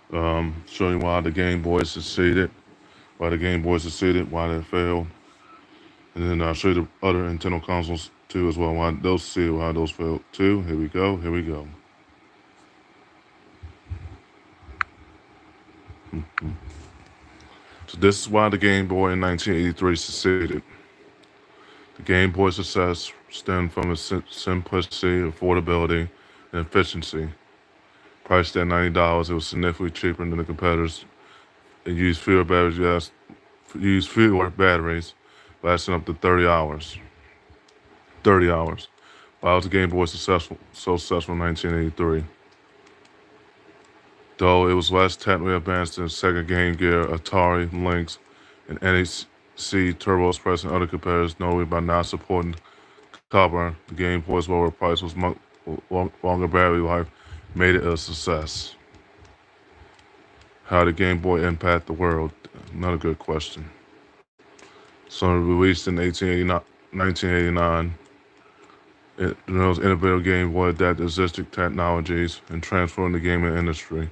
Showing you why the Game Boy succeeded, why they failed, and then I'll show you the other Nintendo consoles too as well, why those succeeded, why those failed too. Here we go. Here we go. So this is why the Game Boy in 1983 succeeded. The Game Boy's success stemmed from its simplicity, affordability, and efficiency. Priced at $90, it was significantly cheaper than the competitors. It used fewer batteries, lasting up to 30 hours. 30 hours. Why was the Game Boy so successful in 1983? Though it was less technically advanced than Sega Game Gear, Atari, Lynx, and NEC Turbo Express and other competitors, notably by not supporting copper, the Game Boy's lower price was longer battery life made it a success. How did Game Boy impact the world? Another good question. So released in 1989, it was innovative Game Boy adapted existing technologies and transformed the gaming industry.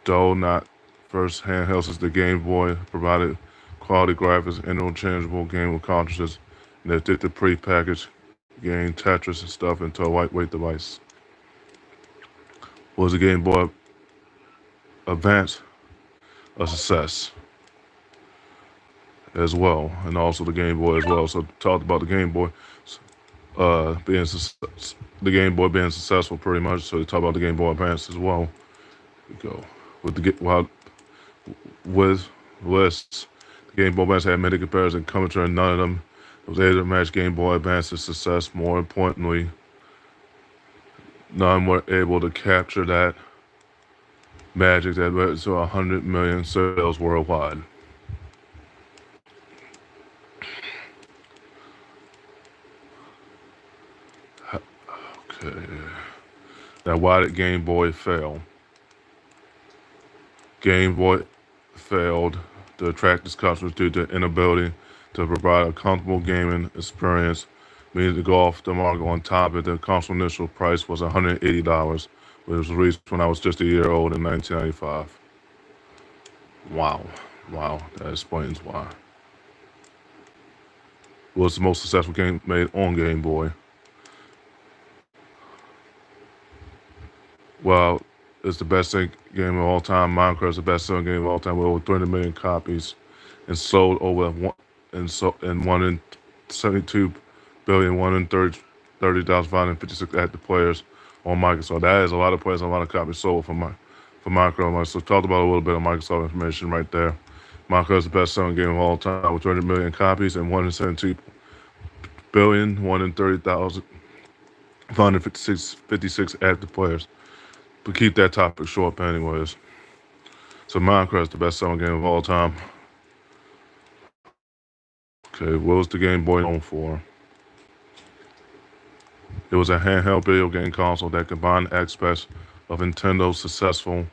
Though not first handheld since the Game Boy provided quality graphics and interchangeable game cartridges, and it did the pre-packaged game Tetris and stuff into a lightweight device. Was the Game Boy Advance a success as well, and also the Game Boy as well. So talked about the Game Boy the Game Boy being successful pretty much. So they talk about the Game Boy Advance as well. Here we go with with lists. The Game Boy Advance had many competitors and commentary, and none of them was able to match Game Boy Advance's success. More importantly, none were able to capture that magic that led to 100 million sales worldwide. Okay. Now, why did Game Boy fail? Game Boy failed to attract its customers due to inability to provide a comfortable gaming experience, meaning to go off the market. On top of it, the console initial price was $180, which was released when I was just a year old in 1995. Wow. Wow, that explains why. It was the most successful game made on Game Boy. Well, it's the best game of all time. Minecraft is the best-selling game of all time with over 300 million copies, and sold over one in 72 billion, 130,556 active players on Microsoft. That is a lot of players, and a lot of copies sold for Minecraft. So talked about a little bit of Microsoft information right there. Minecraft is the best-selling game of all time with 300 million copies and 1 in 72 billion, 1 in 30,000, 556 active players. But keep that topic short, anyways. So Minecraft is the best-selling game of all time. Okay, what was the Game Boy known for? It was a handheld video game console that combined aspects of Nintendo's successful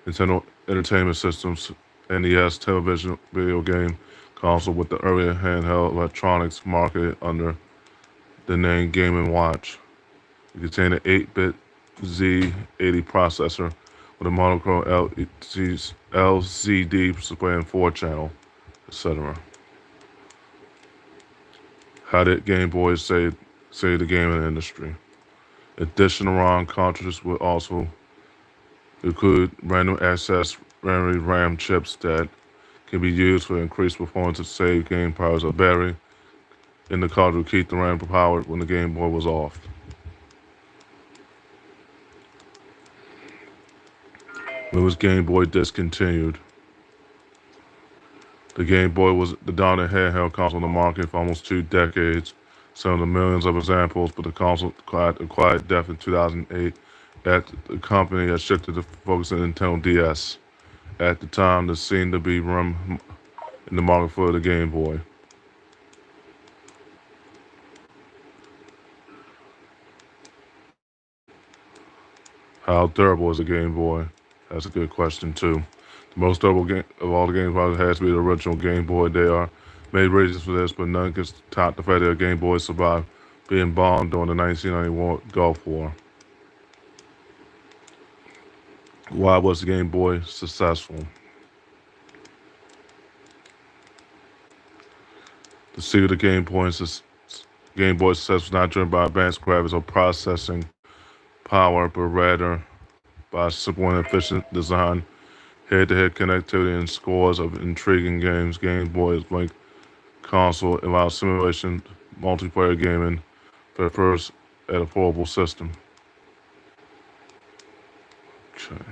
Nintendo Entertainment System's NES television video game console with the earlier handheld electronics marketed under the name Game & Watch. It contained an 8-bit Z80 processor with a monochrome LCD displaying 4-channel, etc. How did Game Boy save the gaming industry? Additional ROM cartridges would also include random access memory RAM chips that can be used for increased performance to save game powers. A battery in the cartridge would keep the RAM powered when the Game Boy was off. When was Game Boy discontinued? The Game Boy was the dominant handheld console on the market for almost 2 decades, selling the millions of examples, but the console acquired death in 2008 at the company had shifted to focus on Nintendo DS. At the time, there seemed to be room in the market for the Game Boy. How durable is a Game Boy? That's a good question too. The most durable game of all the Game Boys has to be the original Game Boy. There are many reasons for this, but none can top the fact that a Game Boy survived being bombed during the 1991 Gulf War. Why was the Game Boy successful? The secret of Game Boy success was not driven by advanced graphics or processing power, but rather by simple and efficient design, head-to-head connectivity, and scores of intriguing games. Game Boy's blank console allows simulation multiplayer gaming for the first at affordable system. Okay.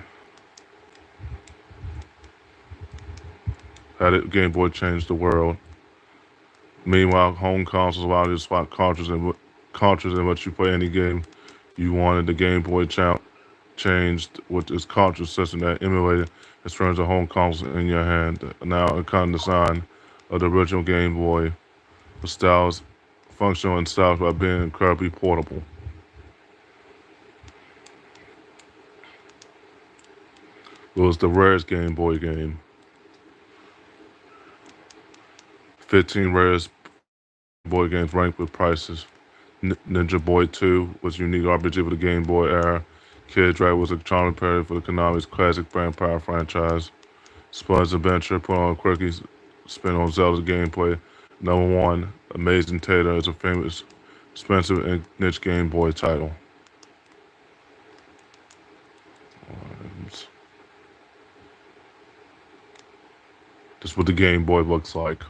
How did Game Boy change the world? Meanwhile, home consoles allow you to swap cartridges in which you play any game you wanted. The Game Boy changed with its cartridge system that emulated and turns the home console in your hand. Now, a kind of design of the original Game Boy, the styles, functional and stylish by being incredibly portable. It was the rarest Game Boy game. 15 rarest Boy games ranked with prices. Ninja Boy 2 was a unique RPG for the Game Boy era. Kid Drag was a charming parody for the Konami's classic Vampire franchise. Spud's Adventure put on a quirky spin on Zelda's gameplay. Number 1, Amazing Tater is a famous, expensive, and niche Game Boy title. This is what the Game Boy looks like.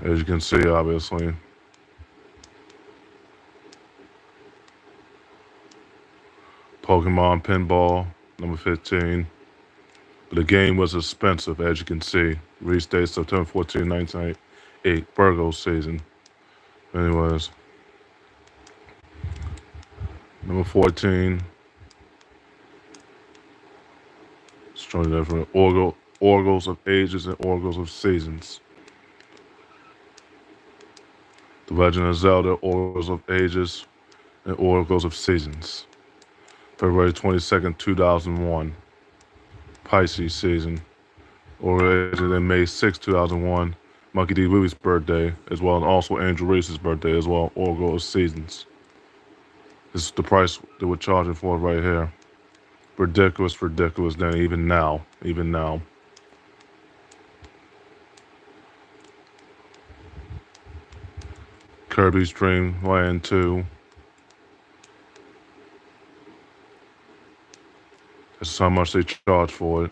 As you can see, obviously. Pokemon Pinball, number 15. But the game was expensive, as you can see. Release date September 14, 1998, Virgo season. Anyways. Number 14. Showing different oracles of ages and oracles of seasons. The Legend of Zelda, Oracles of Ages, and Oracles of Seasons. February 22nd, 2001. Pisces season. Originated in May 6, 2001. Monkey D. Louie's birthday, as well, and also Angel Reese's birthday, as well. Oracle of Seasons. This is the price they were charging for it right here. Ridiculous, then even now. Kirby's Dream Land 2. That's how much they charge for it.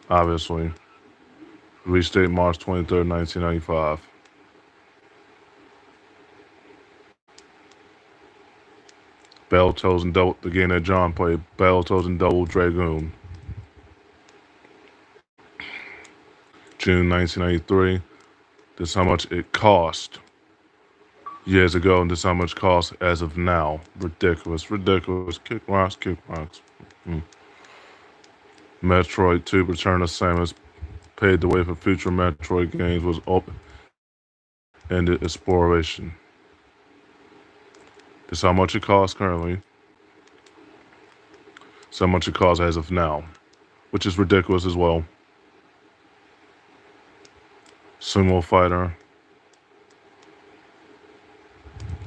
Obviously. Release date March 23rd, 1995. Battletoads and the game that John played, Battletoads and Double Dragoon. June 1993. This is how much it cost years ago, and this is how much it costs as of now. Ridiculous. Kick rocks. Metroid 2 Return of Samus paved the way for future Metroid games, was open-ended exploration. This is how much it costs currently. This is how much it costs as of now, which is ridiculous as well. Sumo Fighter.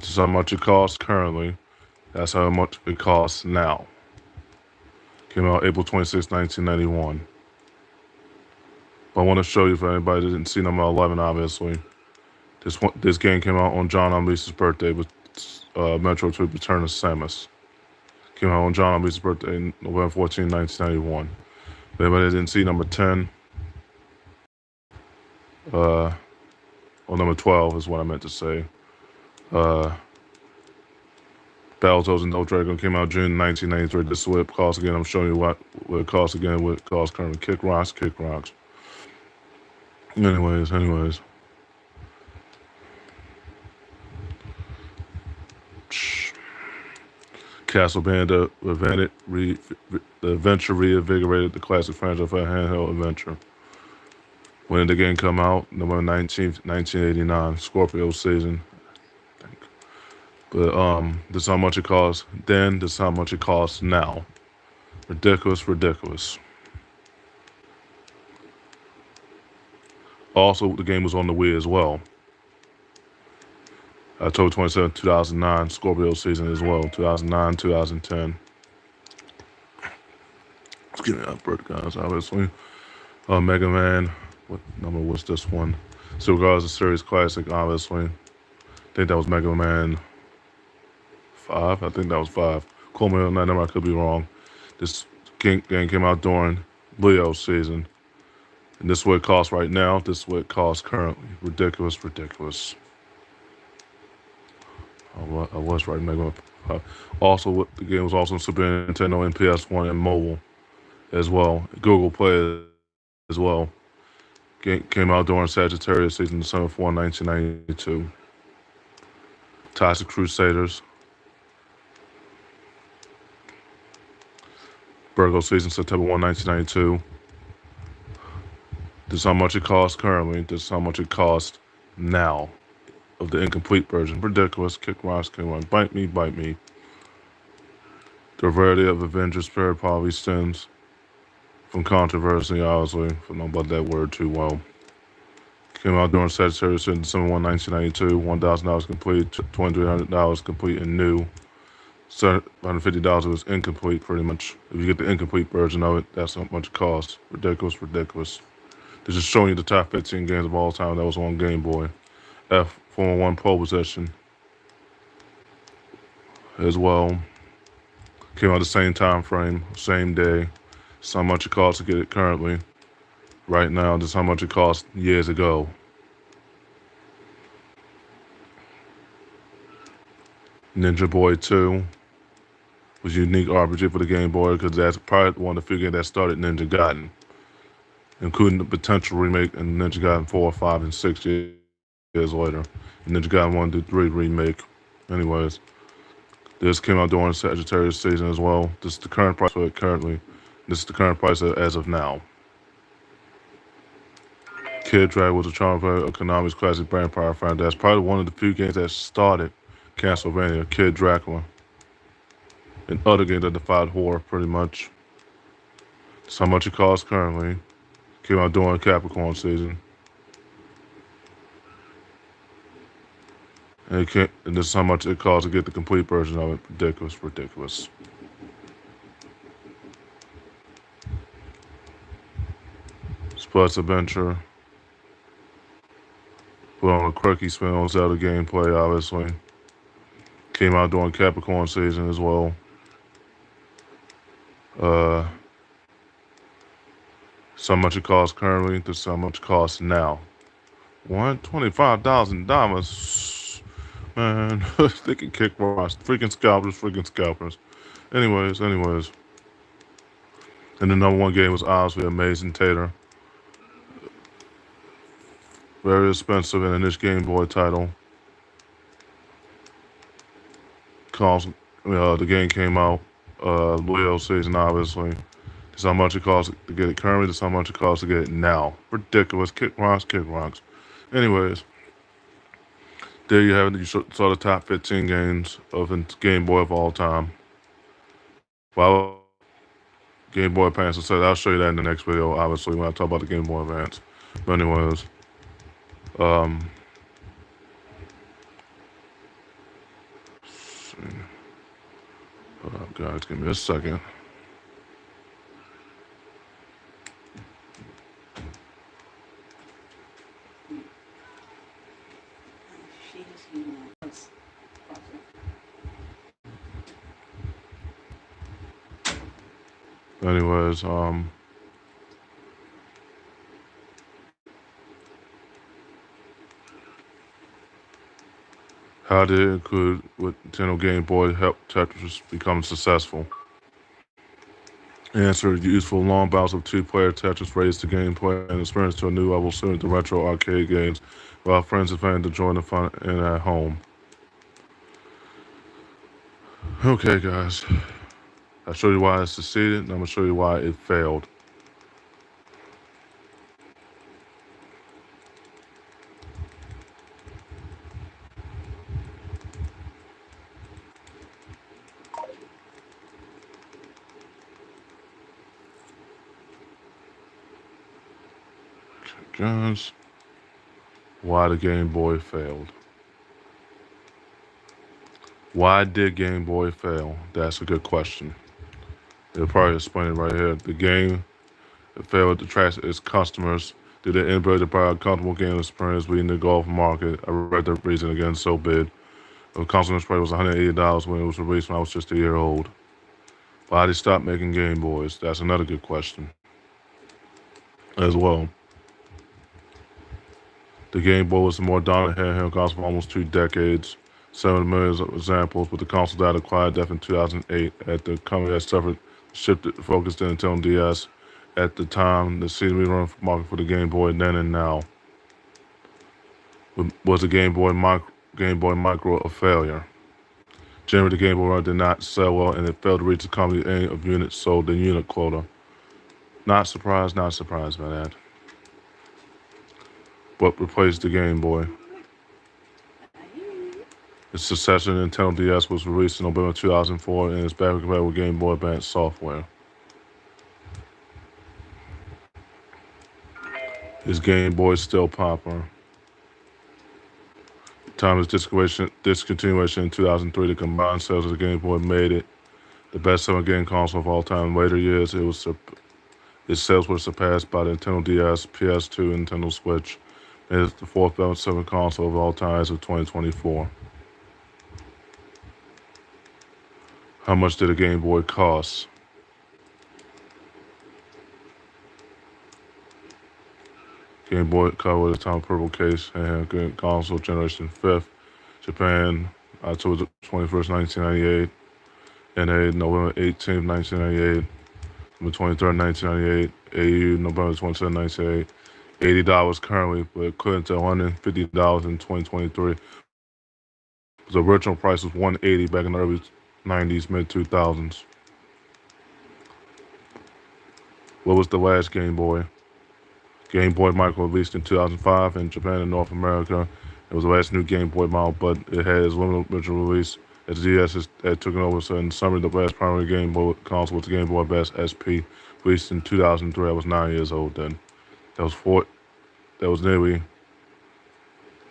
This is how much it costs currently. That's how much it costs now. Came out April 26, 1991. But I want to show you, for anybody that didn't see number 11, obviously. This game came out on John Amlise's birthday with Metro 2 Return of Samus. Came out on John Amlise's birthday, November 14, 1991. But anybody that didn't see number 10, or number 12 is what I meant to say. Battletoads and Double Dragon came out June 1993. This is what it costs again. I'm showing you what it costs again, what it costs currently. Kick rocks. Anyways. Castlevania, the adventure reinvigorated the classic franchise for a handheld adventure. When did the game come out? November 19th, 1989, Scorpio season. But this is how much it costs then, this is how much it costs now. Ridiculous. Also, the game was on the Wii as well. October 27, 2009, Scorpio season as well, 2009, 2010. Give me that bird, guys. Obviously, Mega Man. What number was this one? So, regardless of series classic, obviously, I think that was Mega Man 5. I think that was 5. Call me on that number. I could be wrong. This game came out during Leo's season. And this is what it costs right now. This is what it costs currently. Ridiculous, ridiculous. I was right. Mega Man. Also, the game was also on Super Nintendo and PS1 and mobile as well. Google Play as well. Game came out during Sagittarius season, December 4, 1992. Toxic Crusaders. Virgo season, September 1, 1992. This is how much it costs currently. This is how much it costs now of the incomplete version. Ridiculous. Kick rocks, kick rocks. Bite me, bite me. The rarity of Avengers Spirit probably stems from controversy, obviously. I don't know about that word too well. Came out during Sagittarius in December 1, 1992. $1,000 complete, $2,300 complete and new. $750 was incomplete, pretty much. If you get the incomplete version of it, that's how much it costs. Ridiculous, ridiculous. This is showing you the top 15 games of all time that was on Game Boy. Formula 1 pole position as well. Came out the same time frame, same day. This is how much it costs to get it currently. Right now, this is how much it cost years ago. Ninja Boy 2 was a unique RPG for the Game Boy because that's probably one of the few games that started Ninja Gaiden, including the potential remake in Ninja Gaiden 4, 5, and 6 years later. And Ninja Gaiden 1 to 3 remake. Anyways, this came out during Sagittarius season as well. This is the current price for it currently. This is the current price as of now. Kid Drag was a charm of Konami's classic vampire franchise. Probably one of the few games that started Castlevania, Kid Dracula, and other games that defied horror, pretty much. That's how much it costs currently. Came out during Capricorn season. And this is how much it costs to get the complete version of it. Ridiculous, ridiculous. Splut's Adventure. Put on a quirky spin on Zelda gameplay, obviously. Came out during Capricorn season as well. So much it costs currently, this is how much it costs now. $25,000. Man, they can kick rocks. Freaking scalpers. Anyways. And the number one game was obviously Amazing Tater. Very expensive and a niche Game Boy title. The game came out, Leo season, obviously. This is how much it costs to get it currently. This is how much it costs to get it now. Ridiculous. Kick rocks. Anyways, there you have it. You saw the top 15 games of Game Boy of all time. Well, Game Boy Advance, I'll show you that in the next video, obviously, when I talk about the Game Boy Advance. But anyways, let's see. Hold up, guys. Give me a second. Anyways, how did it include with Nintendo Game Boy help Tetris become successful? Answer: useful long bouts of two-player Tetris raised the gameplay and experience to a new level soon to retro arcade games, while friends and family to join the fun and at home. Okay, guys. I'll show you why it succeeded, and I'm going to show you why it failed. Okay, guys. Why the Game Boy failed. Why did Game Boy fail? That's a good question. It'll probably explain it right here. The game failed to attract its customers due to the inability to provide a comfortable game experience within the golf market. I read the reason again so big. The console display was $180 when it was released when I was just a year old. Why did they stop making Game Boys? That's another good question as well. The Game Boy was the more dominant handheld console for almost 2 decades. 7 million examples, but the console died a quiet death in 2008 at the company that suffered shifted focus to Nintendo DS. At the time, the seemingly run market for the Game Boy then and now was the Game Boy Micro a failure. Generally, the Game Boy Run did not sell well, and it failed to reach the company's aim of units sold in unit quota. Not surprised by that. What replaced the Game Boy? Its successor, Nintendo DS, was released in November 2004 and is backwards compatible with Game Boy Advance software. Is Game Boy still popular? Time of discontinuation in 2003, the combined sales of the Game Boy made it the best-selling game console of all time. In later years, its sales were surpassed by the Nintendo DS, PS2, and Nintendo Switch. It is the fourth best-selling console of all time as of 2024. How much did a Game Boy cost? Game Boy cover with a time purple case and console generation 5th. Japan, October 21st, 1998. NA, November 18th, 1998. November 23rd, 1998. AU, November 27th, 1998. $80 currently, but equivalent to $150 in 2023. The original price was $180 back in the early 90s, mid 2000s. What was the last Game Boy? Game Boy Micro released in 2005 in Japan and North America. It was the last new Game Boy model, but it had its limited original release as the DS had taken over. So in summary, the last primary Game Boy console was the Game Boy Advance SP, released in 2003. I was 9 years old then. That was nearly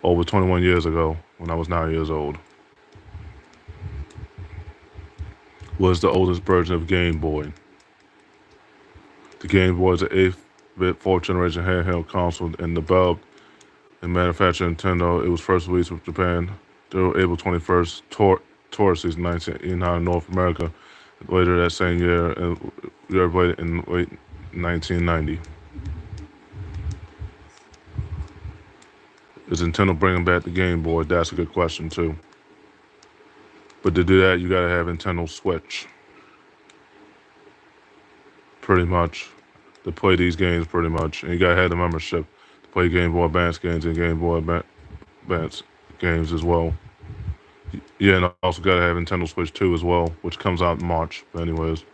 over 21 years ago when I was 9 years old. Was the oldest version of Game Boy. The Game Boy is the 8th-bit 4th-generation handheld console and developed and manufactured Nintendo. It was first released in Japan through April 21st, Taurus season 1989 in North America. Later that same year, and later in late 1990. Is Nintendo bringing back the Game Boy? That's a good question too. But to do that, you gotta have Nintendo Switch. Pretty much. To play these games, pretty much. And you gotta have the membership to play Game Boy Advance games and Game Boy Advance games as well. Yeah, and also gotta have Nintendo Switch 2 as well, which comes out in March. But anyways.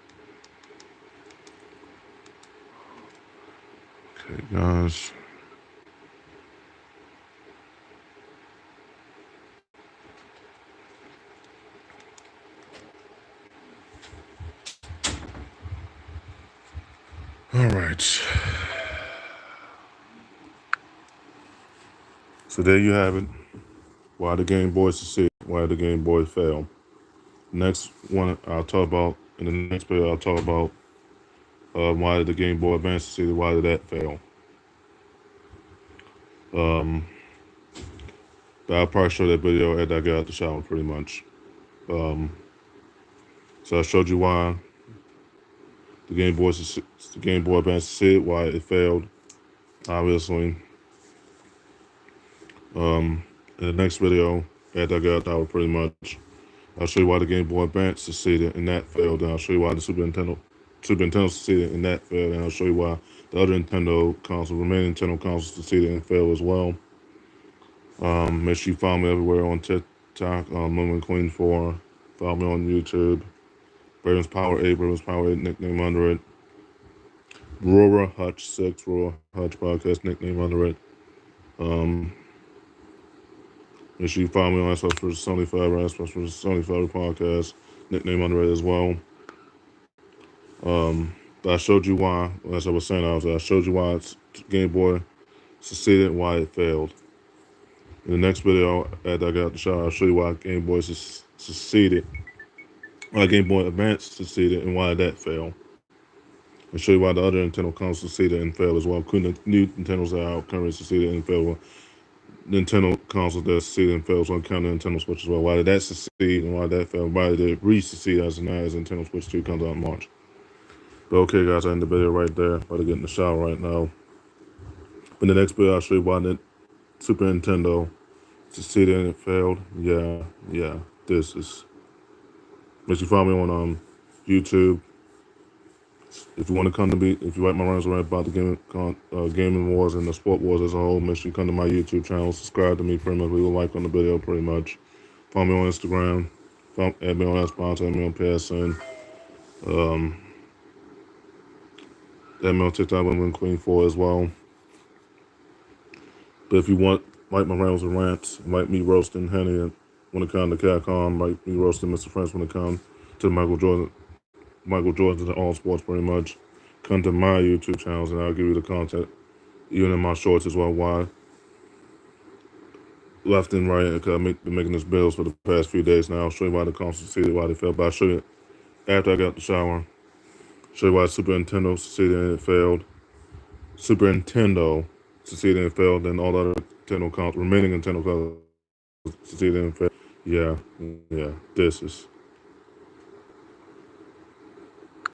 Okay, guys. All right. So there you have it. Why the Game Boy succeed? Why the Game Boy fail? Next one I'll talk about in the next video. I'll talk about why did the Game Boy Advance succeed? Why did that fail? But I'll probably show that video after I get out the shower, pretty much. So I showed you why the Game Boy Advance succeeded, why it failed, obviously. In the next video, after I get out the shower, pretty much, I'll show you why the Game Boy Advance succeeded and that failed. And I'll show you why the Super Nintendo succeeded and that failed. And I'll show you why the other remaining Nintendo consoles succeeded and failed as well. Make sure you follow me everywhere on TikTok, Lemon Queen 4. Follow me on YouTube. Ravens Power 8, nickname under it. Rora Hutch 6, Rora Hutch Podcast, nickname under it. Make sure you follow me on Xbox vs. Sony 5, Xbox vs. Sony 5 Podcast, nickname under it as well. But I showed you why, as I was saying, I showed you why Game Boy succeeded and why it failed. In the next video, after I got out the shower, I'll show you why Game Boy succeeded, why Game Boy Advance succeeded, and why that failed. and show you why the other Nintendo consoles succeeded and failed as well, including the new Nintendos that are out currently succeeded and failed. Nintendo consoles that succeeded and failed, so I'm counting Nintendo Switch as well. Why did that succeed and why did that fail? Why did it re-succeed as now as Nintendo Switch 2 comes out in March? But okay, guys, I end the video right there. About to get in the shower right now. In the next video, I'll show you why the Super Nintendo succeeded and it failed. Yeah. This is. Make sure you follow me on YouTube. If you want to come to me, if you like my runs around about the gaming wars and the sport wars as a whole, make sure you come to my YouTube channel. Subscribe to me pretty much. Leave a like on the video pretty much. Follow me on Instagram. Add me on Sponsor. Add me on PSN. Add me on TikTok when Queen 4 as well. But if you want, like my rants and rants, like me roasting Henny when it comes to Capcom, like me roasting Mr. French when it comes to Michael Jordan to all sports pretty much, come to my YouTube channels and I'll give you the content, even in my shorts as well, why left and right, because I've been making this bills for the past few days now. I'll show you why the console succeeded, why they failed, but I'll show you after I got the shower, show you why Super Nintendo succeeded and it failed. Super Nintendo succeeded and failed, and all the other remaining Nintendo consoles succeeded and failed. Yeah, this is